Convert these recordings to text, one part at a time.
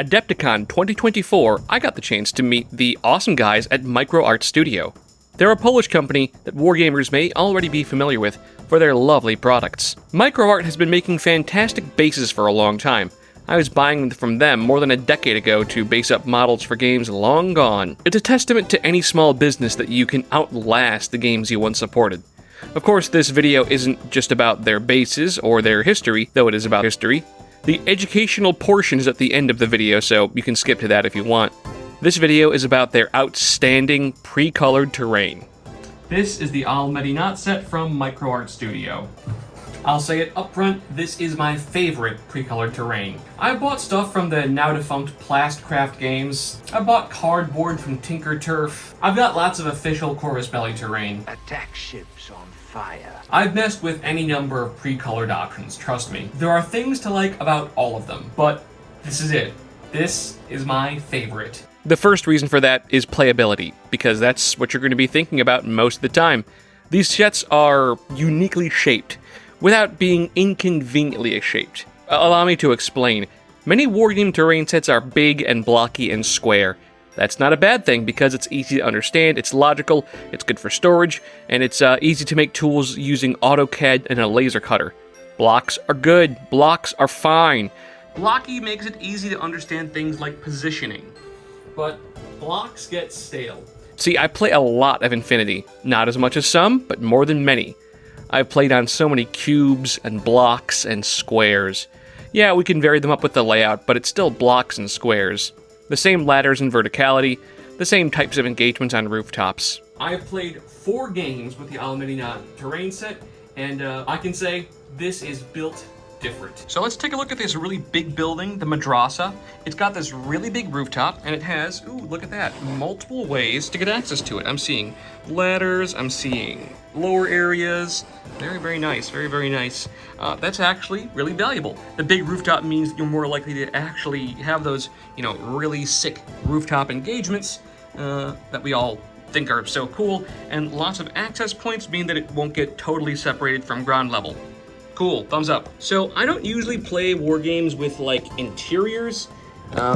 Adepticon 2024, I got the chance to meet the awesome guys at MicroArt Studio. They're a Polish company that wargamers may already be familiar with for their lovely products. MicroArt has been making fantastic bases for a long time. I was buying from them more than a decade ago to base up models for games long gone. It's a testament to any small business that you can outlast the games you once supported. Of course, this video isn't just about their bases or their history, though it is about history. The educational portion is at the end of the video, so you can skip to that if you want. This video is about their outstanding pre-colored terrain. This is the Al-Medinat set from MicroArt Studio. I'll say it up front, this is my favorite pre-colored terrain. I bought stuff from the now-defunct Plastcraft games. I bought cardboard from Tinker Turf. I've got lots of official Corvus Belli terrain. Attack ships on fire. I've messed with any number of pre-colored options, trust me. There are things to like about all of them, but this is it. This is my favorite. The first reason for that is playability, because that's what you're going to be thinking about most of the time. These sets are uniquely shaped, without being inconveniently shaped. Allow me to explain. Many wargame terrain sets are big and blocky and square. That's not a bad thing because it's easy to understand, it's logical, it's good for storage, and it's easy to make tools using AutoCAD and a laser cutter. Blocks are good, blocks are fine. Blocky makes it easy to understand things like positioning. But blocks get stale. See, I play a lot of Infinity. Not as much as some, but more than many. I've played on so many cubes and blocks and squares. Yeah, we can vary them up with the layout, but it's still blocks and squares. The same ladders and verticality, the same types of engagements on rooftops. I have played 4 games with the Al-Medinat terrain set, and I can say this is built different. So let's take a look at this really big building, the madrasa. It's got this really big rooftop, and it has, ooh, look at that, multiple ways to get access to it. I'm seeing ladders, I'm seeing lower areas. Very, very nice, very, very nice. That's actually really valuable. The big rooftop means you're more likely to actually have those, really sick rooftop engagements that we all think are so cool, and lots of access points mean that it won't get totally separated from ground level. Cool, thumbs up. So I don't usually play war games with interiors.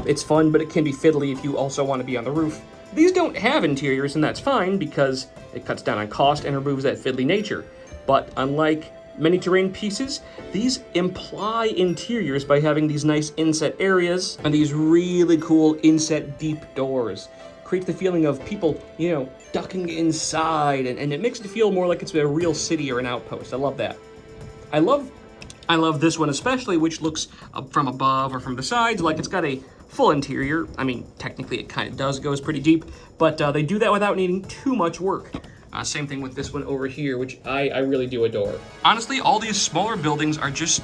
It's fun, but it can be fiddly if you also want to be on the roof. These don't have interiors, and that's fine because it cuts down on cost and removes that fiddly nature. But unlike many terrain pieces, these imply interiors by having these nice inset areas and these really cool inset deep doors. Creates the feeling of people, ducking inside, and it makes it feel more like it's a real city or an outpost. I love that. I love this one especially, which looks up from above or from the sides like it's got a full interior. I mean, technically it kind of does, goes pretty deep, but they do that without needing too much work. Same thing with this one over here, which I really do adore. Honestly, all these smaller buildings are just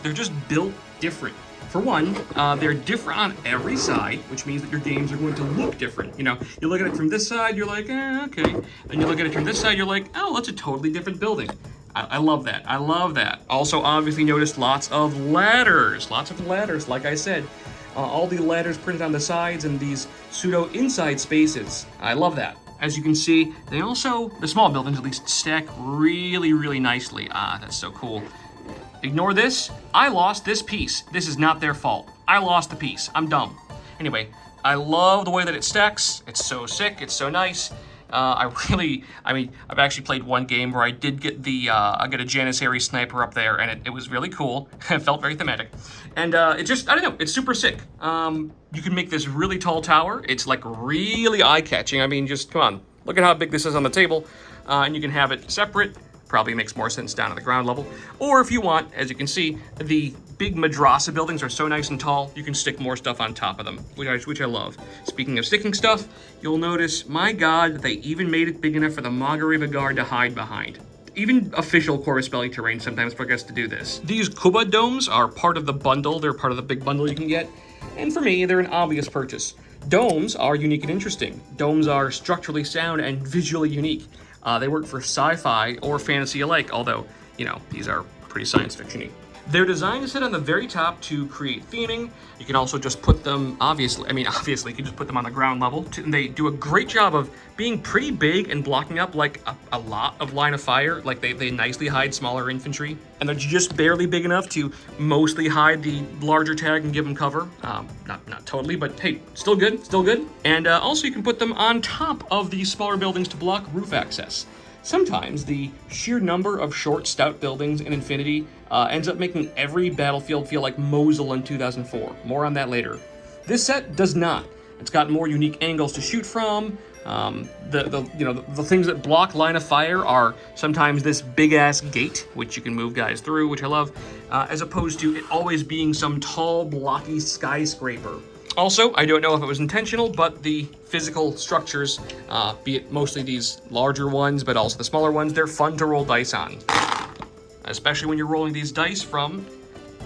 built different. For one, they're different on every side, which means that your games are going to look different. You look at it from this side, you're like, okay. And you look at it from this side, you're like, oh, that's a totally different building. I love that. I love that. Also, obviously noticed lots of ladders. Lots of ladders, like I said. All the ladders printed on the sides and these pseudo inside spaces. I love that. As you can see, they also, the small buildings at least, stack really, really nicely. That's so cool. Ignore this. I lost this piece. This is not their fault. I lost the piece. I'm dumb. Anyway, I love the way that it stacks. It's so sick. It's so nice. I've actually played one game where I did get I got a Janissary sniper up there, and it was really cool. It felt very thematic. And I don't know, it's super sick. You can make this really tall tower. It's really eye-catching. I mean, just come on, look at how big this is on the table. And you can have it separate. Probably makes more sense down at the ground level. Or if you want, as you can see, the big madrasa buildings are so nice and tall, you can stick more stuff on top of them, which I love. Speaking of sticking stuff, you'll notice, my God, that they even made it big enough for the Maghreb guard to hide behind. Even official Corvus Belli terrain sometimes forgets to do this. These Kuba domes are part of the bundle. They're part of the big bundle you can get. And for me, they're an obvious purchase. Domes are unique and interesting. Domes are structurally sound and visually unique. They work for sci-fi or fantasy alike, although, these are pretty science fiction-y. They're designed to sit on the very top to create theming. You can also just put them, obviously, you can just put them on the ground level. And they do a great job of being pretty big and blocking up like a lot of line of fire. Like they nicely hide smaller infantry. And they're just barely big enough to mostly hide the larger tag and give them cover. Not totally, but hey, still good, still good. And also you can put them on top of these smaller buildings to block roof access. Sometimes the sheer number of short, stout buildings in Infinity ends up making every battlefield feel like Mosul in 2004. More on that later. This set does not. It's got more unique angles to shoot from. The things that block line of fire are sometimes this big-ass gate, which you can move guys through, which I love, as opposed to it always being some tall, blocky skyscraper. Also, I don't know if it was intentional, but the physical structures, be it mostly these larger ones, but also the smaller ones, they're fun to roll dice on. Especially when you're rolling these dice from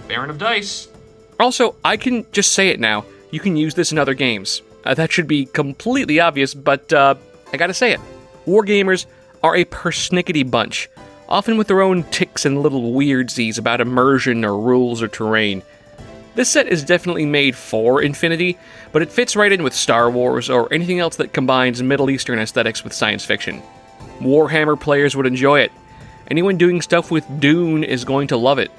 Baron of Dice. Also, I can just say it now, you can use this in other games. That should be completely obvious, but I gotta say it. Wargamers are a persnickety bunch, often with their own tics and little weirdsies about immersion or rules or terrain. This set is definitely made for Infinity, but it fits right in with Star Wars or anything else that combines Middle Eastern aesthetics with science fiction. Warhammer players would enjoy it. Anyone doing stuff with Dune is going to love it.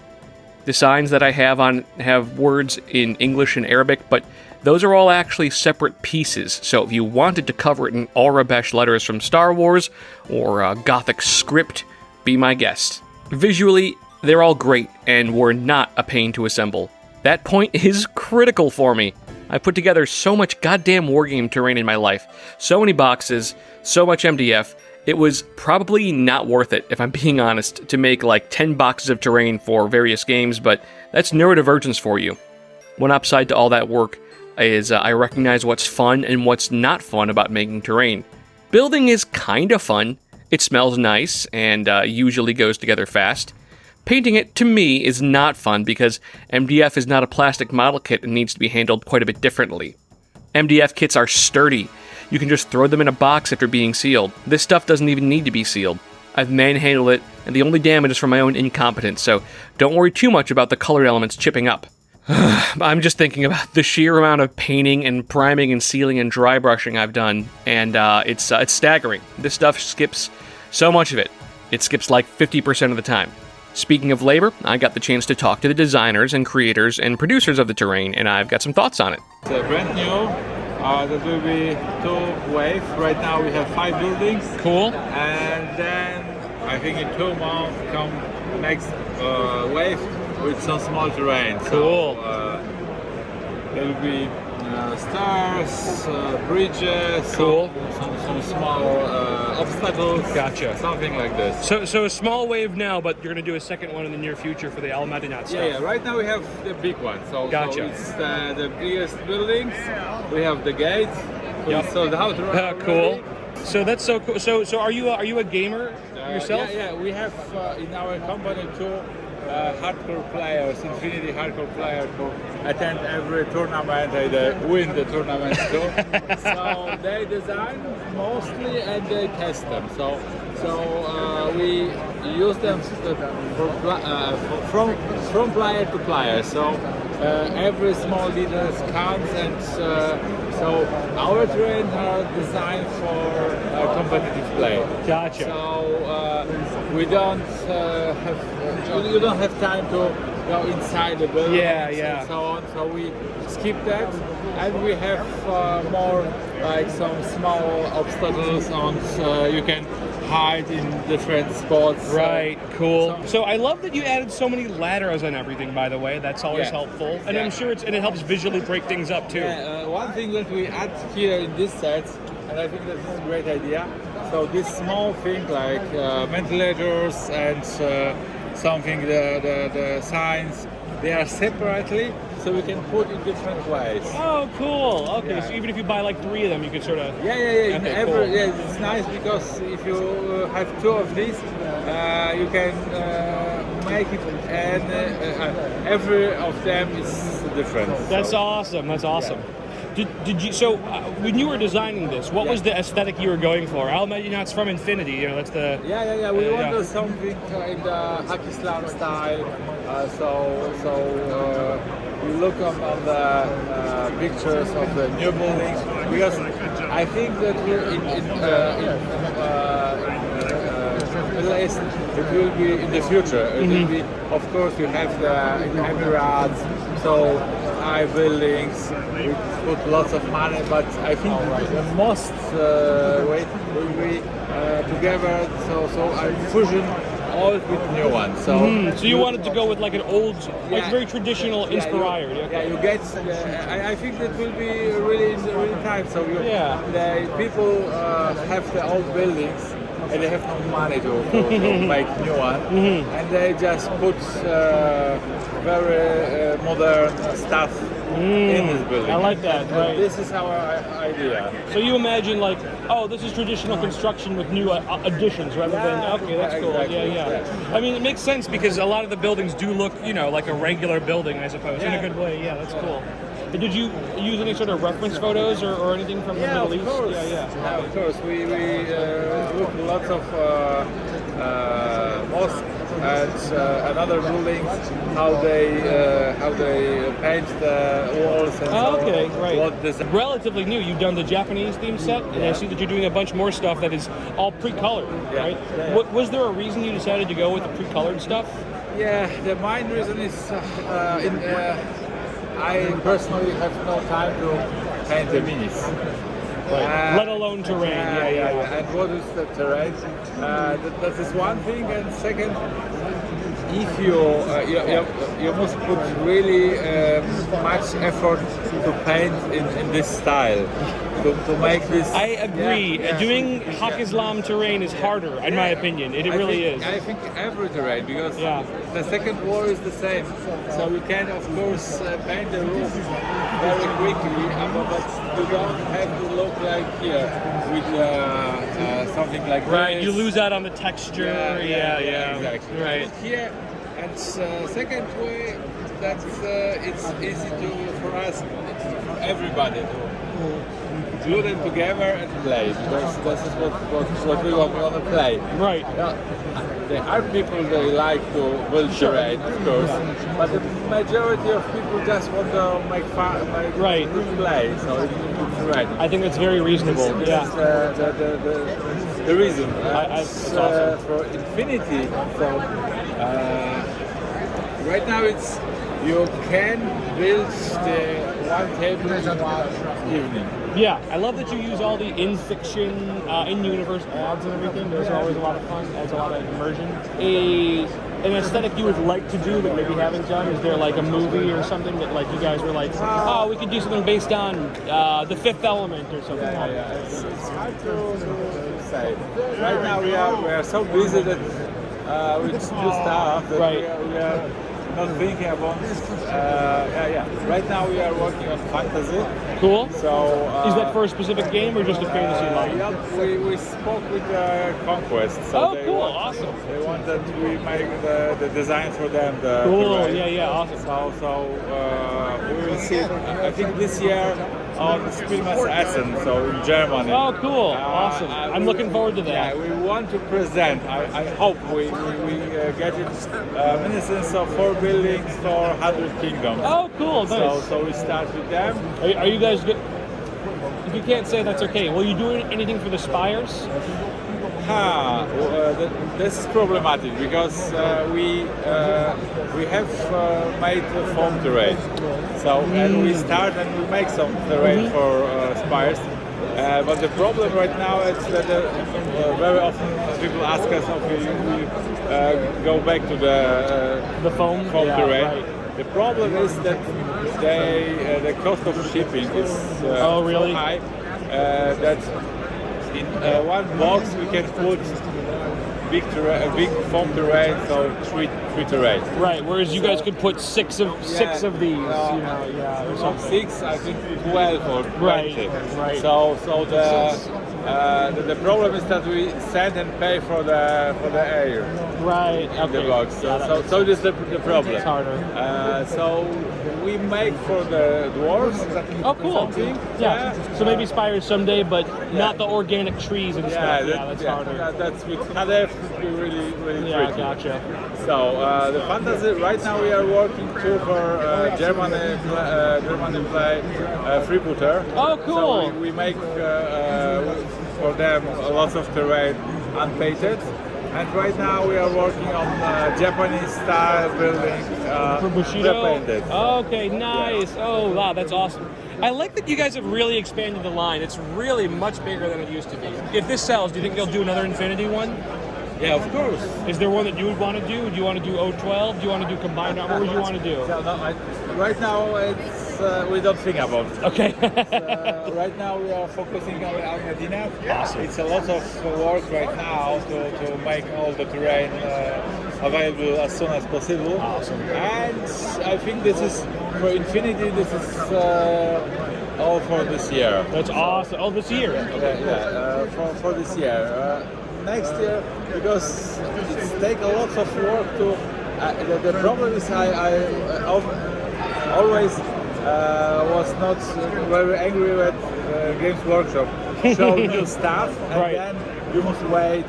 The signs that I have words in English and Arabic, but those are all actually separate pieces, so if you wanted to cover it in Arabesh letters from Star Wars or Gothic script, be my guest. Visually, they're all great and were not a pain to assemble. That point is critical for me. I put together so much goddamn wargame terrain in my life, so many boxes, so much MDF, it was probably not worth it, if I'm being honest, to make like 10 boxes of terrain for various games, but that's neurodivergence for you. One upside to all that work is I recognize what's fun and what's not fun about making terrain. Building is kinda fun, it smells nice, and usually goes together fast. Painting it, to me, is not fun because MDF is not a plastic model kit and needs to be handled quite a bit differently. MDF kits are sturdy. You can just throw them in a box after being sealed. This stuff doesn't even need to be sealed. I've manhandled it, and the only damage is from my own incompetence, so don't worry too much about the colored elements chipping up. I'm just thinking about the sheer amount of painting and priming and sealing and dry brushing I've done, and it's staggering. This stuff skips so much of it. It skips like 50% of the time. Speaking of labor, I got the chance to talk to the designers and creators and producers of the terrain, and I've got some thoughts on it. It's brand new. That will be 2 waves. Right now we have 5 buildings. Cool. And then I think in 2 months come next wave with some small terrain. Cool. So, there will be stairs, bridges, cool. some small obstacles. Gotcha. Something like this. So a small wave now, but you're going to do a second one in the near future for the Al-Medinat stuff. Yeah. Right now we have the big one. So, gotcha. So it's the biggest buildings. We have the gate. Yep. So the house. Cool. So that's so cool. So are you a gamer yourself? Yeah. We have in our company 2 hardcore players, Infinity hardcore players who attend every tournament, they win the tournaments too. So they design mostly and they test them. So we use them from player to player. So every small detail counts, and so our terrains are designed for competitive play. Gotcha. So we don't you don't have time to go inside the building and so on. So we skip that, and we have more like some small obstacles on. You can hide in different spots. Right, cool. So I love that you added so many ladders and everything, by the way. That's always helpful. And I'm sure it helps visually break things up too. Yeah, one thing that we add here in this set, and I think that's a great idea. So this small thing like ventilators and something, the signs, they are separately, so we can put in different ways. Oh, cool. Okay, so even if you buy like 3 of them, you can sort of... Yeah. Okay, cool. It's nice because if you have 2 of these, you can make it, and every of them is different. That's awesome. That's awesome. Did you? So when you were designing this, what was the aesthetic you were going for? Al-Medinat's from Infinity. You know, that's the. Yeah. We wanted something in the Islam style. We look on the pictures of the new buildings, because I think that we're in Middle East, it will be in the future. It will be, of course, you have the Emirates, so high buildings, we put lots of money, but I think the most way will be together, so I fusion old with new ones. So you wanted to go with like an old, like very traditional, inspired. You get. I think that will be really time. So the people have the old buildings and they have no money to make new one, and they just put very modern stuff in this building. I like that. Right. This is our idea. So you imagine like, oh, this is traditional construction with new additions rather than okay, that's cool. Exactly. Yeah. I mean, it makes sense because a lot of the buildings do look, like a regular building, I suppose, in a good way. Yeah, that's cool. Did you use any sort of reference photos or anything from the Middle East? Course. Yeah, of course. We look lots of mosques and other buildings, how they paint the walls and okay, right. What this relatively new. You've done the Japanese theme set, and I see that you're doing a bunch more stuff that is all pre-colored, right? Yeah. Was there a reason you decided to go with the pre-colored stuff? Yeah, the main reason is I personally have no time to paint the minis. Let alone terrain. Yeah. And what is the terrain? That is one thing. And second, if you must put really much effort to paint in this style. To make this. I agree. Doing Haq Islam terrain is harder, in my opinion. It really is. I think every terrain, because the second wall is the same. So you can, of course, paint the roof very quickly, but you don't have to look like here with something like right. this. You lose out on the texture. Yeah. Exactly. Right. Here, and second way, that it's easy for us, for everybody to glue them together and play, because this is what we want to play. Right. There are people they like to build terrain, of course, but the majority of people just want to make fun, play. So it's terrain. I think that's very reasonable. That's the reason. That's awesome. For Infinity, so right now it's you can build the one table in one evening. Yeah, I love that you use all the in-fiction, in-universe ads and everything. Those are always a lot of fun. Adds a lot of immersion. An aesthetic you would like to do that maybe haven't done? Is there like a movie or something that like you guys were like, oh, we could do something based on The Fifth Element or something? It's hard to say. Right now we are so busy that with new stuff that we are not thinking about. Right now we are working on fantasy. Cool. So is that for a specific game or just a fantasy line? We spoke with Conquest. So cool, awesome. They want that we make the design for them. Cool. Awesome. So we will see. I think this year on Spielmesse Essen, so in Germany. Oh, cool! Awesome. I'm looking forward to that. Yeah, we want to present. I hope we get it. Ministers of 4 buildings for 100 kingdoms. Oh, cool! Nice. So we start with them. Are you guys good? If you can't say, that's okay. Will you do anything for the spires? This is problematic because we have made foam terrain. So and we start and we make some terrain for spires. But the problem right now is that very often people ask us, okay, we go back to the foam terrain. Right. The problem is that the cost of shipping is so high that in one box we can put big foam terrain, so three terrain. Right. Whereas you guys could put six of these. Or something. 6, I think 12 or 20. Right. So the problem is that we send and pay for the air. Right. in the Okay. box. So this is the problem. It's harder. So we make for the dwarves. Oh, cool. Something. Yeah. So maybe spiders someday, but not the organic trees and stuff. That's harder. That's with HDF would be really Yeah, tricky. gotcha. So the fantasy right now we are working too for Germany play freebooter. Oh, cool. So we make for them lots of terrain unpainted. And right now we are working on Japanese style building For Bushido? repainted. Okay, nice. Oh, wow, that's awesome. I like that you guys have really expanded the line. It's really much bigger than it used to be. If this sells, do you think you'll do another Infinity one? Yeah, of course. Is there one that you would want to do? Do you want to do 012? Do you want to do combined? What would you want to do? Right now it's we don't think about it. Okay. Right now we are focusing on Al-Medinat. Awesome. It's a lot of work right now to make all the terrain available as soon as possible. Awesome. And I think this is for Infinity. This is all for this year. That's awesome. Oh, this year. For this year. Next year, because it takes a lot of work to. The problem is I always was not very angry with Games Workshop. Show new stuff, and Right. then you must wait.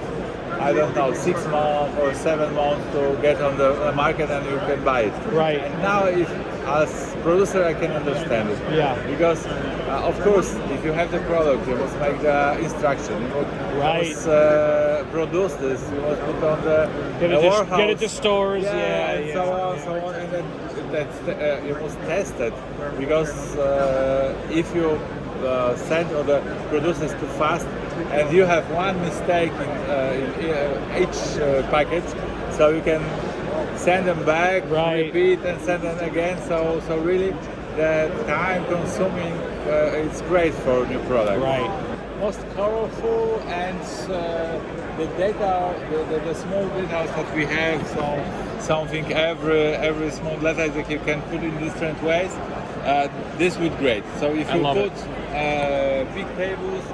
I don't know, 6 months or 7 months to get on the market and you can buy it. Right. And now, if as producer, I can understand it. Yeah. Because of course, if you have the product, you must make the instruction. You must produce this. You must put on the warehouse. Get it to stores. And so on, and then you must test it. Because if you send or the producers too fast, and you have one mistake in each package, so you can send them back, repeat, and send them again. So really, the time consuming is great for new products. Right. Most colorful and the data, the small data that we have. So something every small letter that you can put in different ways. This would be great. So if you put big tables,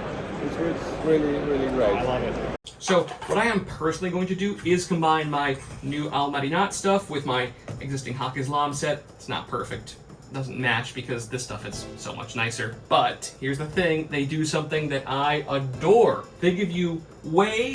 it would really great. I love it. So what I am personally going to do is combine my new Al-Medinat stuff with my existing Hak Islam set. It's not perfect. It doesn't match because this stuff is so much nicer. But here's the thing, they do something that I adore. They give you way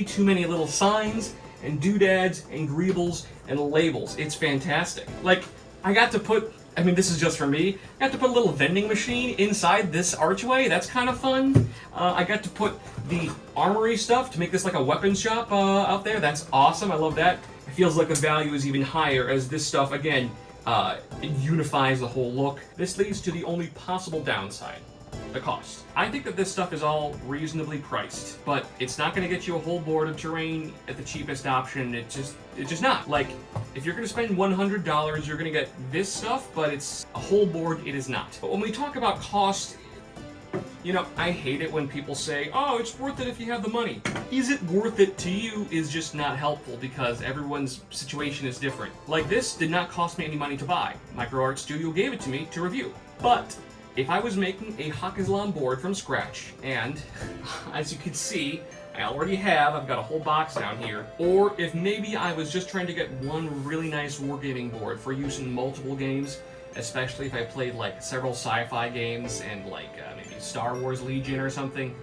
too many little signs and doodads and greebles and labels. It's fantastic. Like, I got to put, I mean, this is just for me, I got to put a little vending machine inside this archway. That's kind of fun. I got to put the armory stuff to make this like a weapons shop out there. That's awesome. I love that. It feels like the value is even higher as this stuff, again, it unifies the whole look. This leads to the only possible downside, the cost. I think that this stuff is all reasonably priced, but it's not going to get you a whole board of terrain at the cheapest option. It's just not. Like, if you're going to spend $100, you're going to get this stuff, but it's a whole board, it is not. But when we talk about cost, you know, I hate it when people say, oh, it's worth it if you have the money. Is it worth it to you is just not helpful because everyone's situation is different. Like, this did not cost me any money to buy. MicroArt Studio gave it to me to review. But if I was making a Hak Islam board from scratch, and as you can see, I already have, I've got a whole box down here, or if maybe I was just trying to get one really nice wargaming board for use in multiple games, especially if I played like several sci-fi games and like maybe Star Wars Legion or something,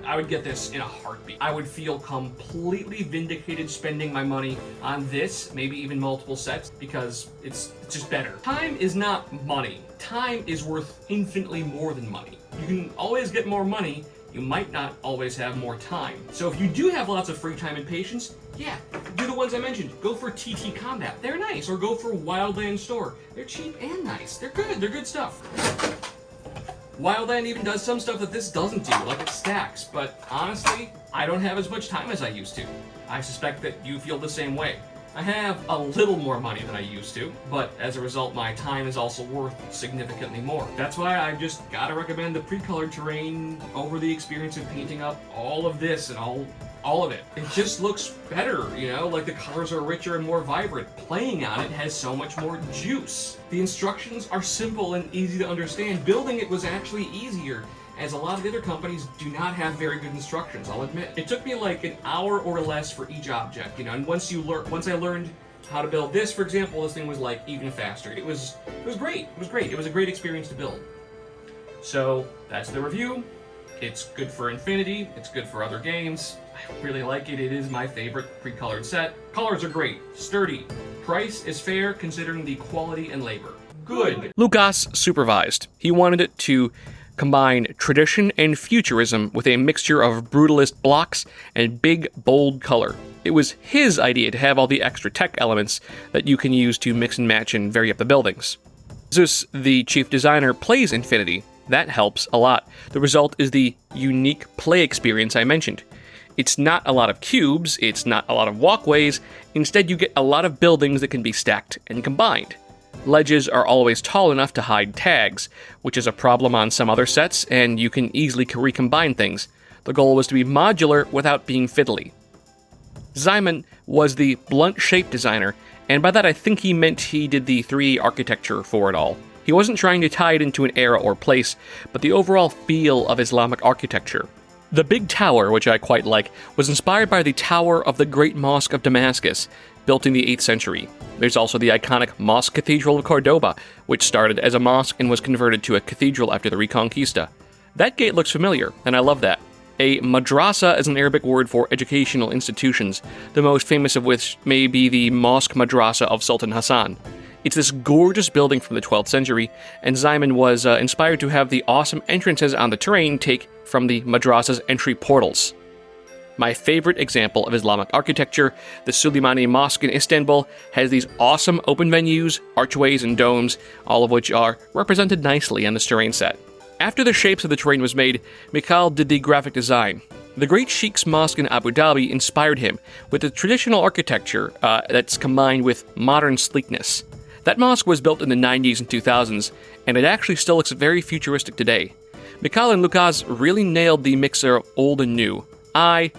I would get this in a heartbeat. I would feel completely vindicated spending my money on this, maybe even multiple sets, because it's just better. Time is not money. Time is worth infinitely more than money. You can always get more money, you might not always have more time. So if you do have lots of free time and patience, yeah, do the ones I mentioned. Go for TT Combat, they're nice, or go for Wildland Store. They're cheap and nice, they're good stuff. Wildland even does some stuff that this doesn't do, like it stacks, but honestly, I don't have as much time as I used to. I suspect that you feel the same way. I have a little more money than I used to, but as a result, my time is also worth significantly more. That's why I just gotta recommend the pre-colored terrain over the experience of painting up all of this and all of it. It just looks better, you know, like the colors are richer and more vibrant. Playing on it has so much more juice. The instructions are simple and easy to understand. Building it was actually easier. as a lot of the other companies do not have very good instructions, I'll admit. It took me like an hour or less for each object, and once I learned how to build this, for example, this thing was like even faster. It was great. It was great. It was a great experience to build. So that's the review. It's good for Infinity. It's good for other games. I really like it. It is my favorite pre-colored set. Colors are great, sturdy. Price is fair considering the quality and labor. Good. Lucas supervised. He wanted it to combine tradition and futurism with a mixture of brutalist blocks and big, bold color. It was his idea to have all the extra tech elements that you can use to mix and match and vary up the buildings. Zeus, the chief designer, plays Infinity. That helps a lot. The result is the unique play experience I mentioned. It's not a lot of cubes, it's not a lot of walkways, instead you get a lot of buildings that can be stacked and combined. Ledges are always tall enough to hide tags, which is a problem on some other sets, and you can easily recombine things. The goal was to be modular without being fiddly. Simon was the blunt shape designer, and by that I think he meant he did the 3D architecture for it all. He wasn't trying to tie it into an era or place, but the overall feel of Islamic architecture. The big tower, which I quite like, was inspired by the Tower of the Great Mosque of Damascus, built in the 8th century. There's also the iconic Mosque Cathedral of Cordoba, which started as a mosque and was converted to a cathedral after the Reconquista. That gate looks familiar, and I love that. A madrasa is an Arabic word for educational institutions, the most famous of which may be the Mosque Madrasa of Sultan Hassan. It's this gorgeous building from the 12th century, and Simon was inspired to have the awesome entrances on the terrain take from the madrasa's entry portals. My favorite example of Islamic architecture, the Süleymaniye Mosque in Istanbul, has these awesome open venues, archways, and domes, all of which are represented nicely on this terrain set. After the shapes of the terrain was made, Mikhail did the graphic design. The Great Sheikh's Mosque in Abu Dhabi inspired him with the traditional architecture that's combined with modern sleekness. That mosque was built in the 90s and 2000s, and it actually still looks very futuristic today. Mikhail and Lucas really nailed the mixer of old and new. I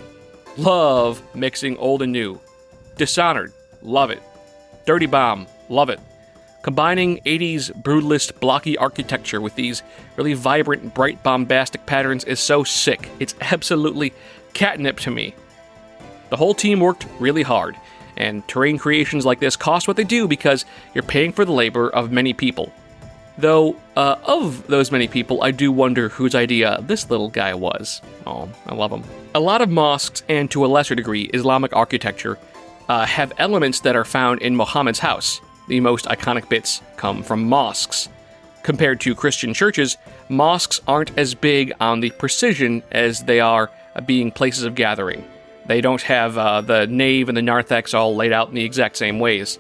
love mixing old and new. Dishonored, love it. Dirty Bomb, love it. Combining 80s brutalist blocky architecture with these really vibrant, bright, bombastic patterns is so sick. It's absolutely catnip to me. The whole team worked really hard, and terrain creations like this cost what they do because you're paying for the labor of many people. Though, of those many people, I do wonder whose idea this little guy was. Oh, I love him. A lot of mosques, and to a lesser degree, Islamic architecture, have elements that are found in Muhammad's house. The most iconic bits come from mosques. Compared to Christian churches, mosques aren't as big on the precision as they are being places of gathering. They don't have the nave and the narthex all laid out in the exact same ways.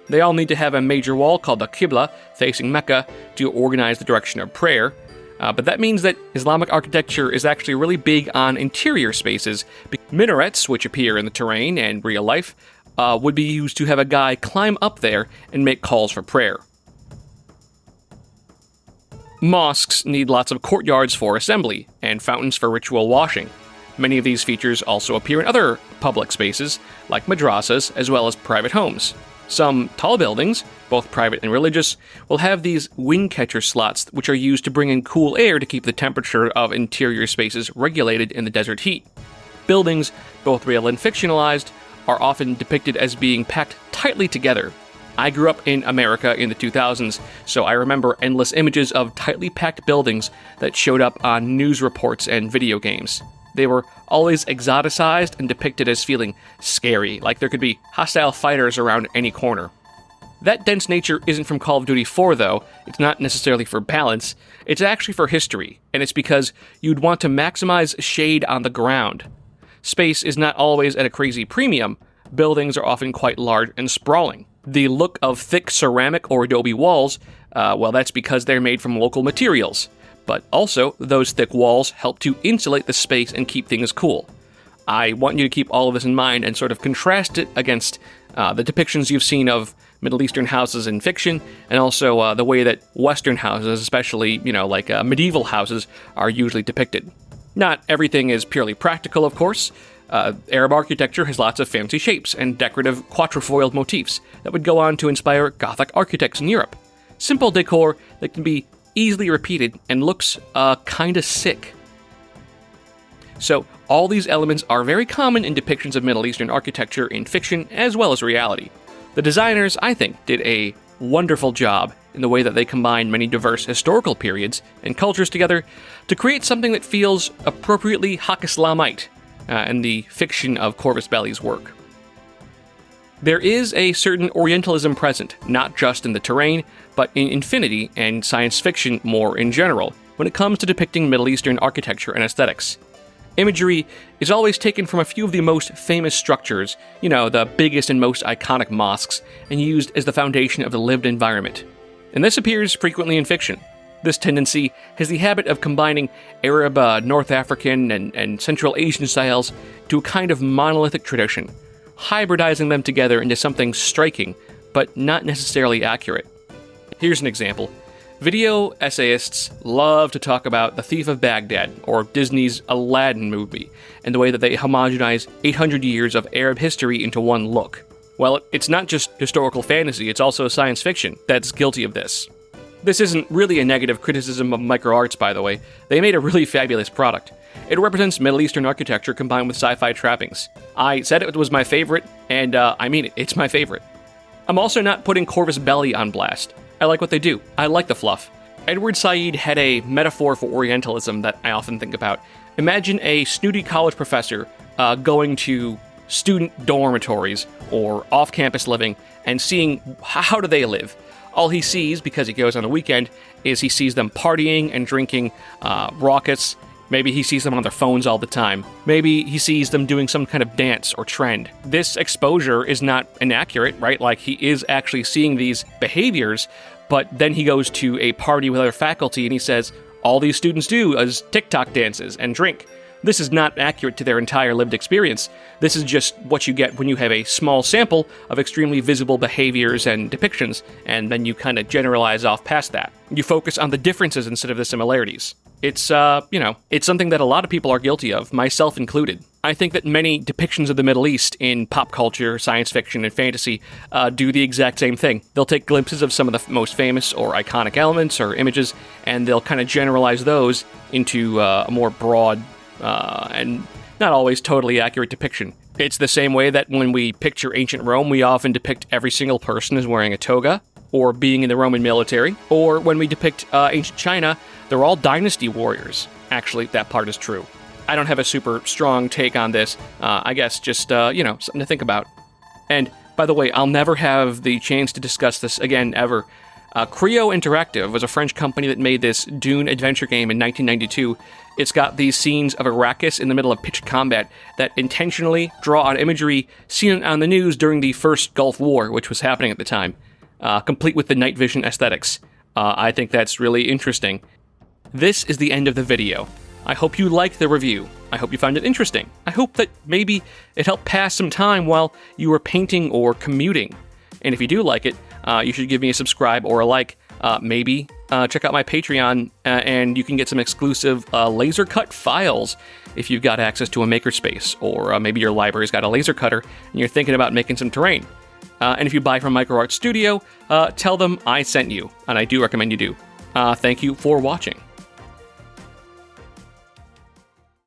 They all need to have a major wall called the Qibla, facing Mecca, to organize the direction of prayer. But that means that Islamic architecture is actually really big on interior spaces. Minarets, which appear in the terrain and real life, would be used to have a guy climb up there and make calls for prayer. Mosques need lots of courtyards for assembly, and fountains for ritual washing. Many of these features also appear in other public spaces, like madrasas, as well as private homes. Some tall buildings, both private and religious, will have these wind catcher slots which are used to bring in cool air to keep the temperature of interior spaces regulated in the desert heat. Buildings, both real and fictionalized, are often depicted as being packed tightly together. I grew up in America in the 2000s, so I remember endless images of tightly packed buildings that showed up on news reports and video games. They were always exoticized and depicted as feeling scary, like there could be hostile fighters around any corner. That dense nature isn't from Call of Duty 4, though. It's not necessarily for balance. It's actually for history, and it's because you'd want to maximize shade on the ground. Space is not always at a crazy premium. Buildings are often quite large and sprawling. The look of thick ceramic or adobe walls, well, that's because they're made from local materials. But also, those thick walls help to insulate the space and keep things cool. I want you to keep all of this in mind and sort of contrast it against the depictions you've seen of Middle Eastern houses in fiction, and also the way that Western houses, especially, like medieval houses, are usually depicted. Not everything is purely practical, of course. Arab architecture has lots of fancy shapes and decorative quatrefoiled motifs that would go on to inspire Gothic architects in Europe. Simple decor that can be easily repeated and looks kinda sick. So, all these elements are very common in depictions of Middle Eastern architecture in fiction as well as reality. The designers, I think, did a wonderful job in the way that they combined many diverse historical periods and cultures together to create something that feels appropriately Haq Islamite in the fiction of Corvus Belli's work. There is a certain Orientalism present, not just in the terrain, but in infinity and science fiction more in general, when it comes to depicting Middle Eastern architecture and aesthetics. Imagery is always taken from a few of the most famous structures, the biggest and most iconic mosques, and used as the foundation of the lived environment. And this appears frequently in fiction. This tendency has the habit of combining Arab, North African, and Central Asian styles to a kind of monolithic tradition, hybridizing them together into something striking, but not necessarily accurate. Here's an example. Video essayists love to talk about The Thief of Baghdad, or Disney's Aladdin movie, and the way that they homogenize 800 years of Arab history into one look. Well, it's not just historical fantasy, it's also science fiction that's guilty of this. This isn't really a negative criticism of microarts, by the way. They made a really fabulous product. It represents Middle Eastern architecture combined with sci-fi trappings. I said it was my favorite, and I mean it, it's my favorite. I'm also not putting Corvus Belli on blast. I like what they do. I like the fluff. Edward Said had a metaphor for Orientalism that I often think about. Imagine a snooty college professor going to student dormitories or off-campus living and seeing how do they live. All he sees, because he goes on a weekend, is he sees them partying and drinking rockets. Maybe he sees them on their phones all the time. Maybe he sees them doing some kind of dance or trend. This exposure is not inaccurate, right? Like, he is actually seeing these behaviors, but then he goes to a party with other faculty and he says, all these students do is TikTok dances and drink. This is not accurate to their entire lived experience. This is just what you get when you have a small sample of extremely visible behaviors and depictions, and then you kind of generalize off past that. You focus on the differences instead of the similarities. It's, it's something that a lot of people are guilty of, myself included. I think that many depictions of the Middle East in pop culture, science fiction, and fantasy do the exact same thing. They'll take glimpses of some of the most famous or iconic elements or images, and they'll kind of generalize those into a more broad and not always totally accurate depiction. It's the same way that when we picture ancient Rome, we often depict every single person as wearing a toga, or being in the Roman military, or when we depict ancient China, they're all dynasty warriors. Actually, that part is true. I don't have a super strong take on this. I guess just, something to think about. And, by the way, I'll never have the chance to discuss this again, ever. Creo Interactive was a French company that made this Dune adventure game in 1992. It's got these scenes of Arrakis in the middle of pitched combat that intentionally draw on imagery seen on the news during the first Gulf War, which was happening at the time, complete with the night vision aesthetics. I think that's really interesting. This is the end of the video. I hope you liked the review. I hope you found it interesting. I hope that maybe it helped pass some time while you were painting or commuting. And if you do like it, you should give me a subscribe or a like. Maybe check out my Patreon, and you can get some exclusive laser cut files if you've got access to a makerspace, or maybe your library's got a laser cutter and you're thinking about making some terrain. And if you buy from Micro Art Studio, tell them I sent you, and I do recommend you do. Thank you for watching.